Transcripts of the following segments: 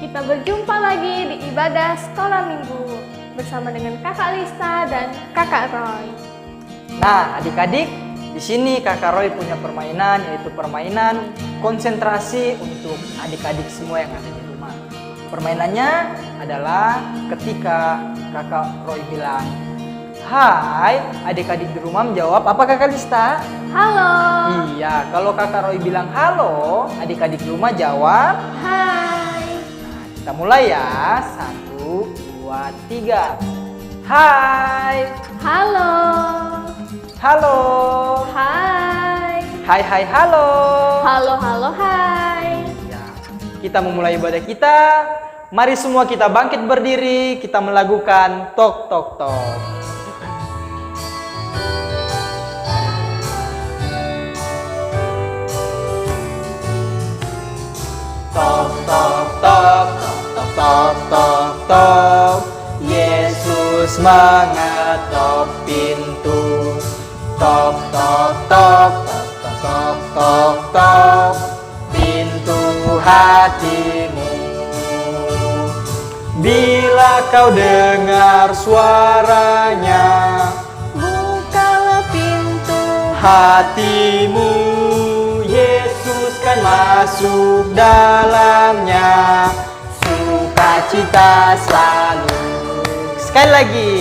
Kita berjumpa lagi di ibadah sekolah minggu bersama dengan Kakak Lista dan Kakak Roy. Nah, adik-adik, di sini Kakak Roy punya permainan, yaitu permainan konsentrasi untuk adik-adik semua yang ada di rumah. Permainannya adalah ketika Kakak Roy bilang, "Hai," adik-adik di rumah menjawab, "Apa Kakak Lista?" Halo. Iya, kalau Kakak Roy bilang halo, adik-adik di rumah jawab, Hai. nah, kita mulai ya. 1, 2, 3. Hai. Halo. Halo. Hai. Hai, hai, halo. Halo, halo, hai. Ya, kita memulai ibadah kita. Mari semua kita bangkit berdiri, kita melakukan tok tok tok. Tok tok tok tok tok tok tok. Yesus mengetok pintu. Tok tok tok tok tok tok tok. Pintu hatimu. Bila kau dengar suaranya, Bukalah pintu hatimu, Yesus kan masuk dalamnya. Sukacita selalu. Sekali lagi.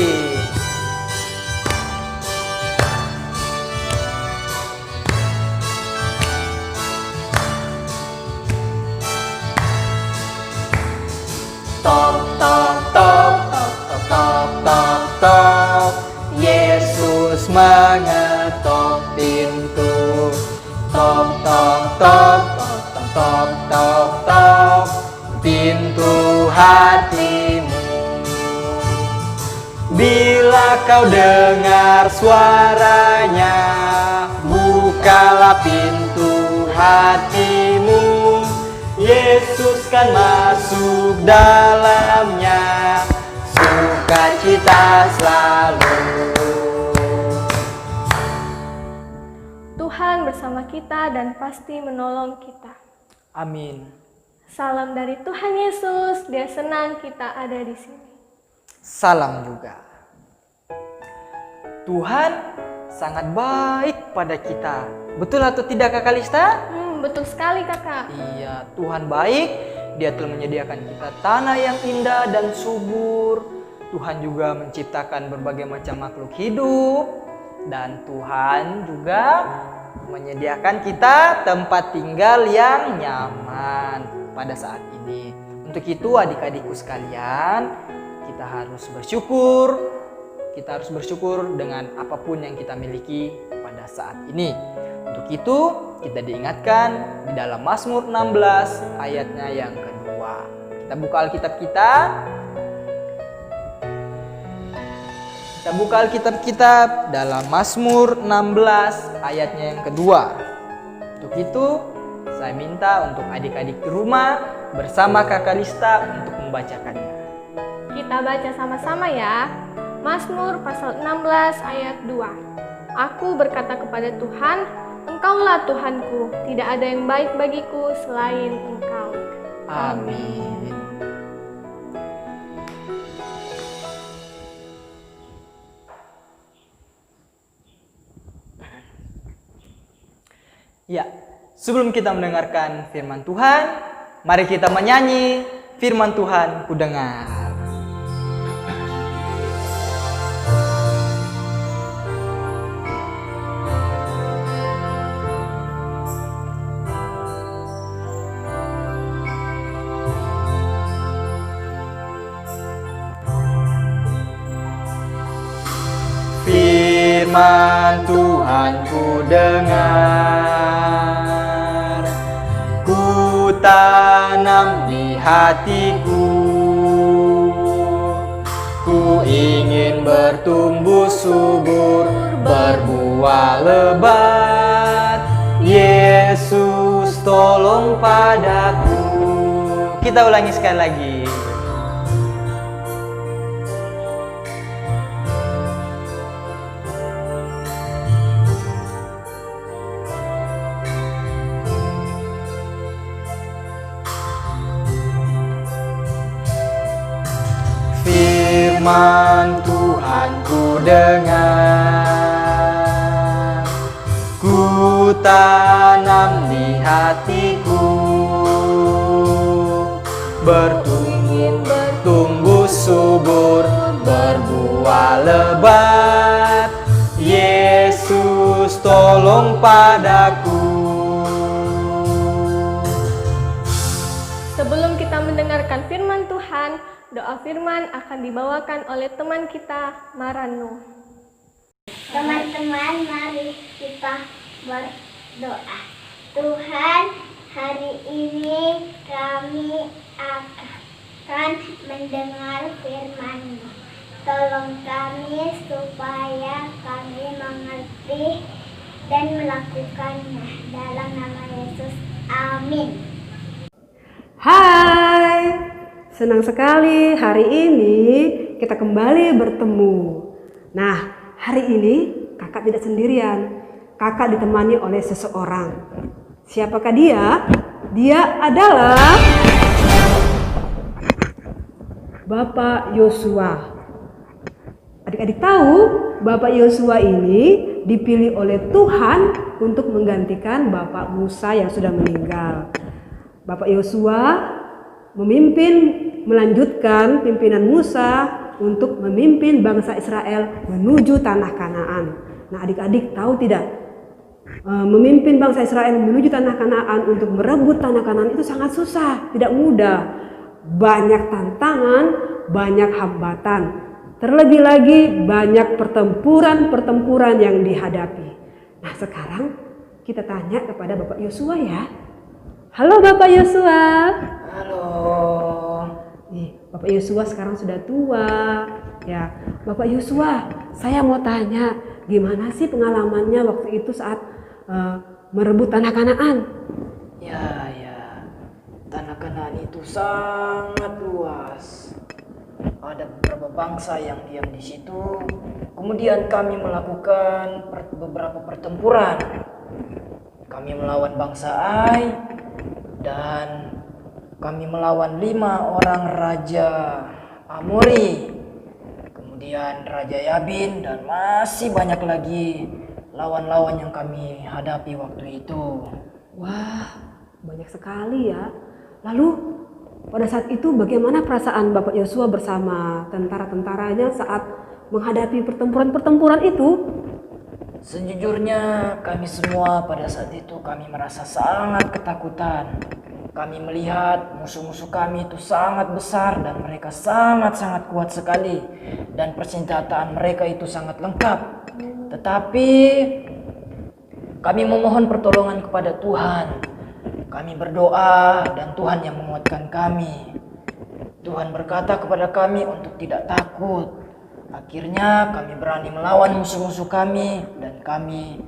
Tok tok tok tok tok tok tok tok. Yesus mengetok pintu. Tok tok tok tok tok tok tok tok. Pintu hatimu. Bila kau dengar suaranya, bukalah pintu hatimu. Yesus kan masuk dalamnya. Sukacita selalu. Tuhan bersama kita dan pasti menolong kita. Amin. Salam dari Tuhan Yesus, Dia senang kita ada di sini. Salam juga. Tuhan sangat baik pada kita. Betul atau tidak Kakak Lista? Betul sekali kakak. Iya, Tuhan baik. Dia telah menyediakan kita tanah yang indah dan subur. Tuhan juga menciptakan berbagai macam makhluk hidup. Dan Tuhan juga menyediakan kita tempat tinggal yang nyaman pada saat ini. Untuk itu adik-adikku sekalian, kita harus bersyukur. Kita harus bersyukur dengan apapun yang kita miliki pada saat ini. Untuk itu kita diingatkan di dalam Mazmur 16 ayatnya yang kedua. Kita buka Alkitab kita. Kita buka Alkitab kita dalam Mazmur 16 ayatnya yang kedua. Untuk itu saya minta untuk adik-adik di rumah bersama Kakak Lista untuk membacakannya. Kita baca sama-sama ya. Mazmur pasal 16 ayat 2. Aku berkata kepada Tuhan, Engkaulah Tuhanku, tidak ada yang baik bagiku selain Engkau. Amin. Ya, sebelum kita mendengarkan firman Tuhan, mari kita menyanyi firman Tuhan ku dengar. Firman Tuhan ku dengar, ku tanam di hatiku, ku ingin bertumbuh subur, berbuah lebat. Yesus tolong padaku. Kita ulangi sekali lagi. firman Tuhan ku dengar, ku tanam di hatiku, bertumbuh subur, berbuah lebat. Yesus tolong padaku. Sebelum kita mendengarkan firman Tuhan, doa firman akan dibawakan oleh teman kita, Marano. Teman-teman, mari kita berdoa. Tuhan, hari ini kami akan mendengar firman-Mu. Tolong kami supaya kami mengerti dan melakukannya. Dalam nama Yesus, amin. Hai, senang sekali hari ini kita kembali bertemu. Nah, hari ini kakak tidak sendirian. Kakak ditemani oleh seseorang. Siapakah dia? Dia adalah Bapak Yosua. Adik-adik tahu, Bapak Yosua ini dipilih oleh Tuhan untuk menggantikan Bapak Musa yang sudah meninggal. Bapak Yosua melanjutkan pimpinan Musa untuk memimpin bangsa Israel menuju tanah Kanaan. Nah, adik-adik tahu tidak? Memimpin bangsa Israel menuju tanah Kanaan untuk merebut tanah Kanaan itu sangat susah, tidak mudah. Banyak tantangan, banyak hambatan. Terlebih lagi banyak pertempuran yang dihadapi. Nah, sekarang kita tanya kepada Bapak Yosua ya. Halo Bapak Yosua. Halo. Nih, Bapak Yosua sekarang sudah tua. Ya, Bapak Yosua, saya mau tanya, gimana sih pengalamannya waktu itu saat merebut tanah Kanaan? Ya, tanah Kanaan itu sangat luas. Ada beberapa bangsa yang diam di situ. Kemudian kami melakukan beberapa pertempuran. Kami melawan bangsa Ai dan kami melawan 5 orang raja Amori, kemudian Raja Yabin, dan masih banyak lagi lawan-lawan yang kami hadapi waktu itu. Wah, banyak sekali ya. Lalu pada saat itu bagaimana perasaan Bapak Yosua bersama tentara-tentaranya saat menghadapi pertempuran-pertempuran itu? Sejujurnya kami semua pada saat itu kami merasa sangat ketakutan. Kami melihat musuh-musuh kami itu sangat besar dan mereka sangat-sangat kuat sekali. Dan persenjataan mereka itu sangat lengkap. Tetapi kami memohon pertolongan kepada Tuhan. Kami berdoa dan Tuhan yang menguatkan kami. Tuhan berkata kepada kami untuk tidak takut. Akhirnya kami berani melawan musuh-musuh kami dan kami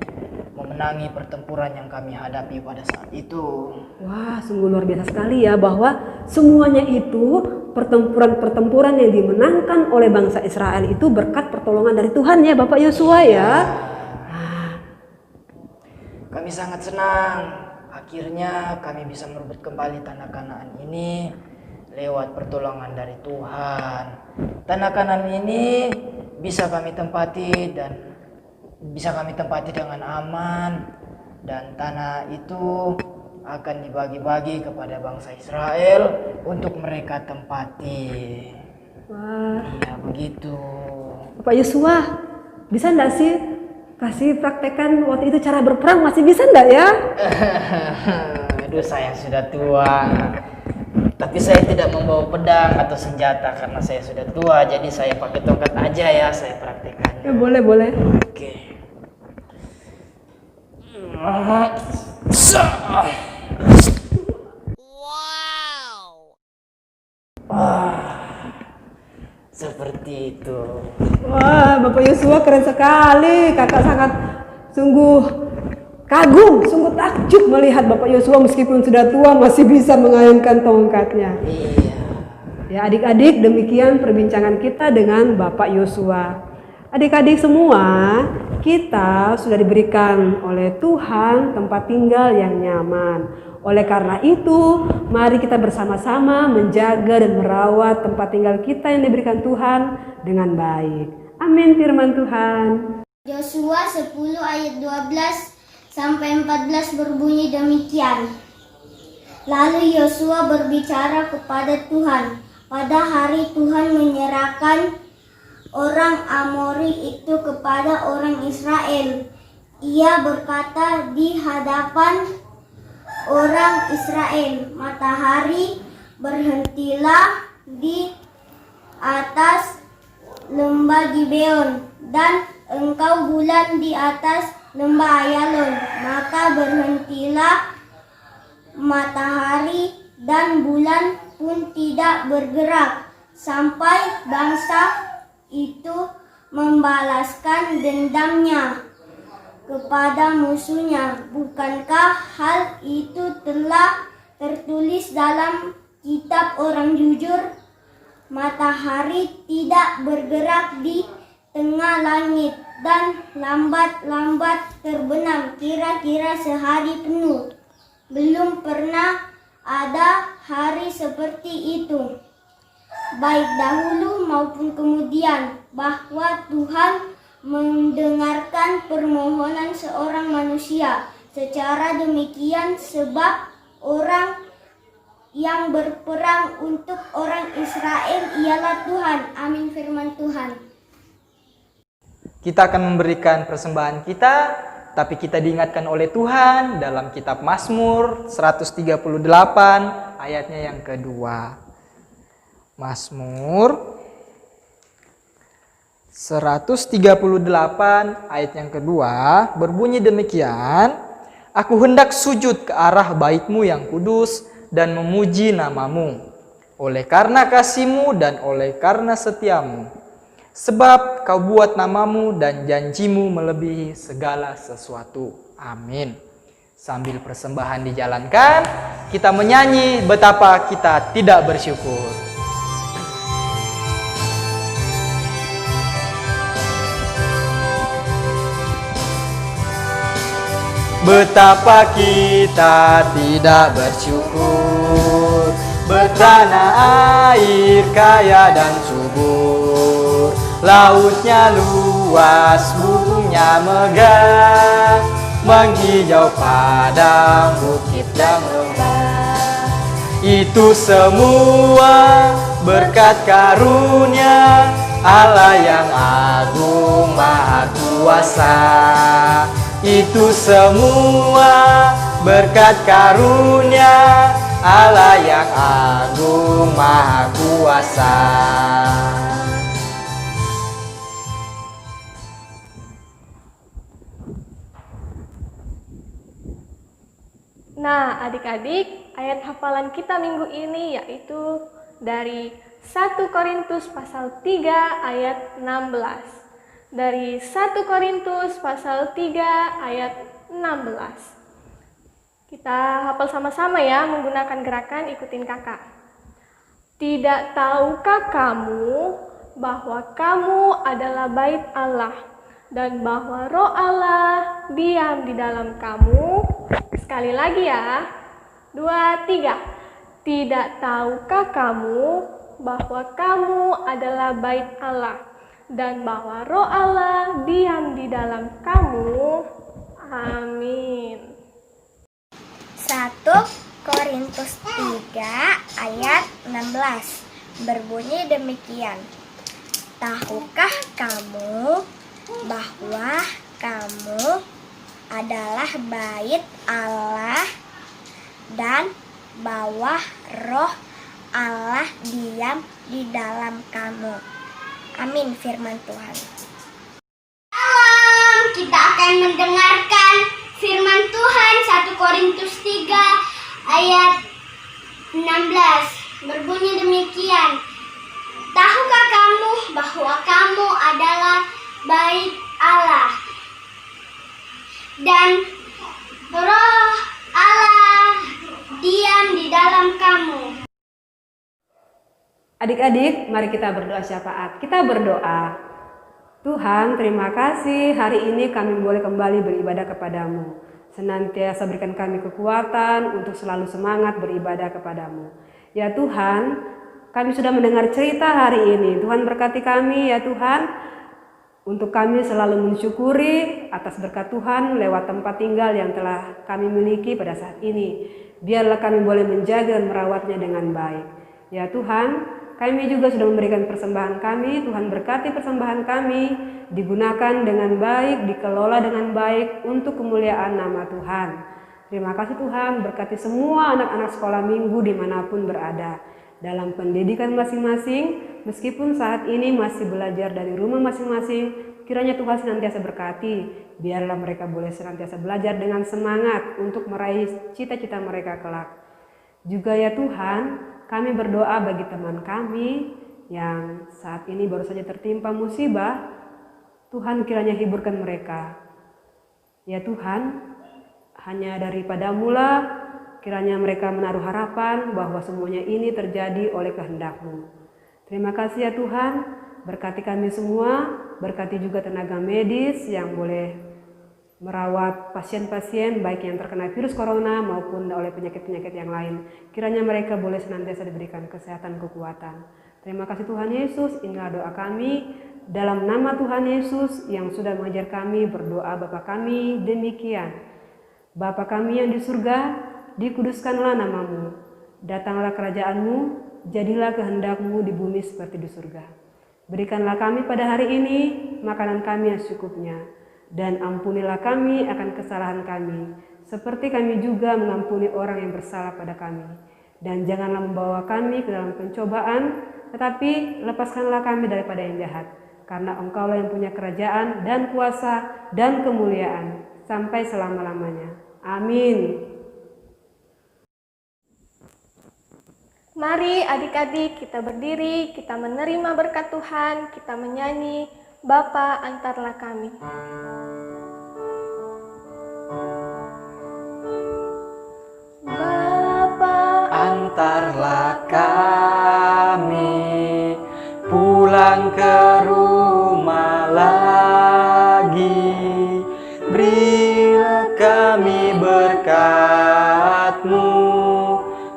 memenangi pertempuran yang kami hadapi pada saat itu. Wah, sungguh luar biasa sekali ya bahwa semuanya itu pertempuran-pertempuran yang dimenangkan oleh bangsa Israel itu berkat pertolongan dari Tuhan ya Bapak Yosua ya. Kami sangat senang. Akhirnya kami bisa merebut kembali tanah Kanaan ini lewat pertolongan dari Tuhan. Tanah Kanaan ini bisa kami tempati dengan aman, dan tanah itu akan dibagi-bagi kepada bangsa Israel untuk mereka tempati. Wah, Iya begitu. Bapak Yosua, bisa enggak sih kasih praktekan waktu itu cara berperang, masih bisa enggak ya? Aduh, saya sudah tua. Tapi saya tidak membawa pedang atau senjata karena saya sudah tua, jadi saya pakai tongkat aja ya, saya praktekkan. Ya, boleh. Oke. Seperti itu. Wah, Bapak Yosua keren sekali. Kakak sangat sungguh kagum, sungguh takjub melihat Bapak Yosua meskipun sudah tua masih bisa mengayunkan tongkatnya. Iya. Ya adik-adik, demikian perbincangan kita dengan Bapak Yosua. Adik-adik semua, kita sudah diberikan oleh Tuhan tempat tinggal yang nyaman. Oleh karena itu, mari kita bersama-sama menjaga dan merawat tempat tinggal kita yang diberikan Tuhan dengan baik. Amin firman Tuhan. Yosua 10 ayat 12 sampai 14 berbunyi demikian. Lalu Yosua berbicara kepada Tuhan. Pada hari Tuhan menyerahkan orang Amori itu kepada orang Israel. Ia berkata di hadapan orang Israel, matahari berhentilah di atas lembah Gibeon, dan engkau bulan di atas lembah Ayalon. Maka berhentilah matahari dan bulan pun tidak bergerak sampai bangsa itu membalaskan dendamnya kepada musuhnya. Bukankah hal itu telah tertulis dalam kitab orang jujur? Matahari tidak bergerak di tengah langit dan lambat-lambat terbenam kira-kira sehari penuh. Belum pernah ada hari seperti itu, baik dahulu maupun kemudian, bahwa Tuhan mendengarkan permohonan seorang manusia. Secara demikian, sebab orang yang berperang untuk orang Israel ialah Tuhan. Amin firman Tuhan. Kita akan memberikan persembahan kita, tapi kita diingatkan oleh Tuhan dalam kitab Mazmur 138 ayatnya yang kedua. Mazmur 138 ayat yang kedua berbunyi demikian. Aku hendak sujud ke arah bait-Mu yang kudus dan memuji nama-Mu, oleh karena kasih-Mu dan oleh karena setia-Mu. Sebab Kau buat nama-Mu dan janji-Mu melebihi segala sesuatu. Amin. Sambil persembahan dijalankan, kita menyanyi betapa kita tidak bersyukur. Betapa kita tidak bersyukur, bertanah air kaya dan subur, lautnya luas, bumbunya megah, menghijau padang, bukit dan lembah. Itu semua berkat karunia Allah yang agung maha kuasa. Itu semua berkat karunia Allah yang agung maha kuasa. Nah, adik-adik, ayat hafalan kita minggu ini yaitu dari 1 Korintus pasal 3 ayat 16. Dari 1 Korintus pasal 3 ayat 16. Kita hafal sama-sama ya menggunakan gerakan ikutin kakak. Tidak tahukah kamu bahwa kamu adalah bait Allah dan bahwa Roh Allah diam di dalam kamu? Sekali lagi ya. 2, 3. Tidak tahukah kamu bahwa kamu adalah bait Allah dan bahwa Roh Allah diam di dalam kamu? Amin. 1 Korintus 3 ayat 16 berbunyi demikian. Tahukah kamu bahwa kamu adalah bait Allah dan bahwa Roh Allah diam di dalam kamu? Amin firman Tuhan. Salam, kita akan mendengarkan firman Tuhan 1 Korintus 3 ayat 16 berbunyi demikian. Tahukah kamu bahwa kamu adalah bait Allah dan Roh Allah diam di dalam kamu? Adik-adik, mari kita berdoa syafaat. Kita berdoa. Tuhan, terima kasih hari ini kami boleh kembali beribadah kepadamu. Senantiasa berikan kami kekuatan untuk selalu semangat beribadah kepadamu. Ya Tuhan, kami sudah mendengar cerita hari ini. Tuhan berkati kami ya Tuhan, untuk kami selalu mensyukuri atas berkat Tuhan lewat tempat tinggal yang telah kami miliki pada saat ini. Biarlah kami boleh menjaga dan merawatnya dengan baik. Ya Tuhan, kami juga sudah memberikan persembahan kami. Tuhan berkati persembahan kami, digunakan dengan baik, dikelola dengan baik untuk kemuliaan nama Tuhan. Terima kasih Tuhan, berkati semua anak-anak sekolah minggu dimanapun berada. Dalam pendidikan masing-masing, meskipun saat ini masih belajar dari rumah masing-masing, kiranya Tuhan senantiasa berkati. Biarlah mereka boleh senantiasa belajar dengan semangat untuk meraih cita-cita mereka kelak. Juga ya Tuhan, kami berdoa bagi teman kami yang saat ini baru saja tertimpa musibah. Tuhan kiranya hiburkan mereka. Ya Tuhan, hanya daripada-Mu lah kiranya mereka menaruh harapan bahwa semuanya ini terjadi oleh kehendak-Mu. Terima kasih ya Tuhan, berkati kami semua, berkati juga tenaga medis yang boleh merawat pasien-pasien baik yang terkena virus corona maupun oleh penyakit-penyakit yang lain. Kiranya mereka boleh senantiasa diberikan kesehatan kekuatan. Terima kasih Tuhan Yesus, inilah doa kami. Dalam nama Tuhan Yesus yang sudah mengajar kami berdoa Bapa kami demikian. Bapa kami yang di surga, dikuduskanlah nama-Mu. Datanglah kerajaan-Mu, jadilah kehendak-Mu di bumi seperti di surga. Berikanlah kami pada hari ini makanan kami yang secukupnya. Dan ampunilah kami akan kesalahan kami, seperti kami juga mengampuni orang yang bersalah pada kami. Dan janganlah membawa kami ke dalam pencobaan, tetapi lepaskanlah kami daripada yang jahat. Karena Engkaulah yang punya kerajaan dan kuasa dan kemuliaan sampai selama-lamanya. Amin. Mari adik-adik kita berdiri, kita menerima berkat Tuhan, kita menyanyi Bapa antarlah kami. Bapa Antarlah kami pulang ke rumah lagi. Berilah kami berkat-Mu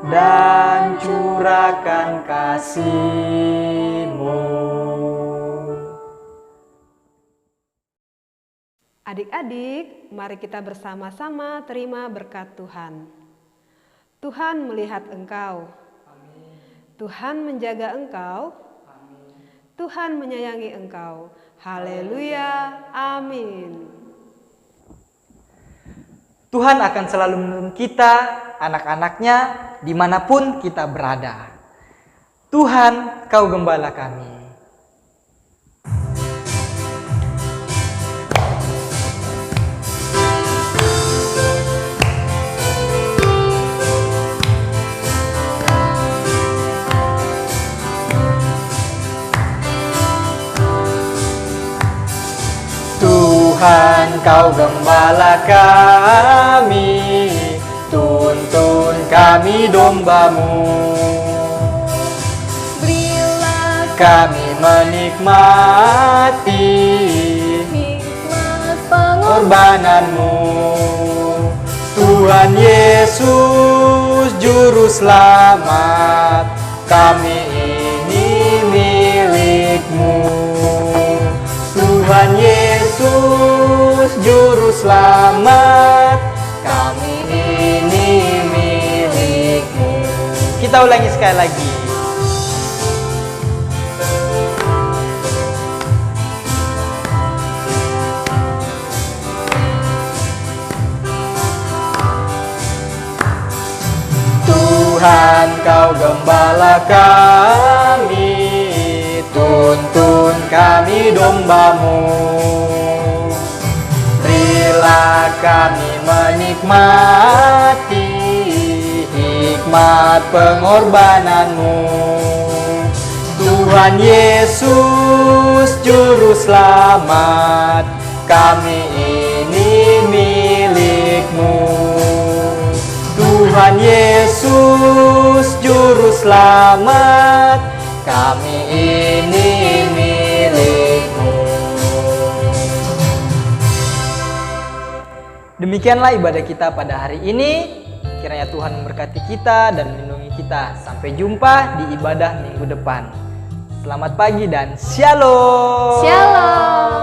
dan curahkan kasih-Mu. Adik-adik, mari kita bersama-sama terima berkat Tuhan. Tuhan melihat engkau. Tuhan menjaga engkau. Tuhan menyayangi engkau. Haleluya. Amin. Tuhan akan selalu menuntun kita, anak-anaknya, dimanapun kita berada. Tuhan, Kau gembala kami. Tuhan, Kau gembala kami, tuntun kami domba-Mu. berilah Kami menikmati hikmat pengorbanan pengorbanan-Mu. Tuhan Yesus, Juru Selamat, kami ini milik-Mu. Tuhan Yesus, Juru Selamat, kami ini milik-Mu. Kita ulangi sekali lagi. Tuhan, Kau gembala kami, tuntun kami domba-Mu. Berilah kami menikmati hikmat pengorbanan-Mu. Tuhan Yesus, Juru Selamat, kami ini milik-Mu. Tuhan Yesus, Juru Selamat, kami ini milik-Mu. Demikianlah ibadah kita pada hari ini. Kiranya Tuhan memberkati kita dan melindungi kita. Sampai jumpa di ibadah minggu depan. Selamat pagi dan shalom. Shalom.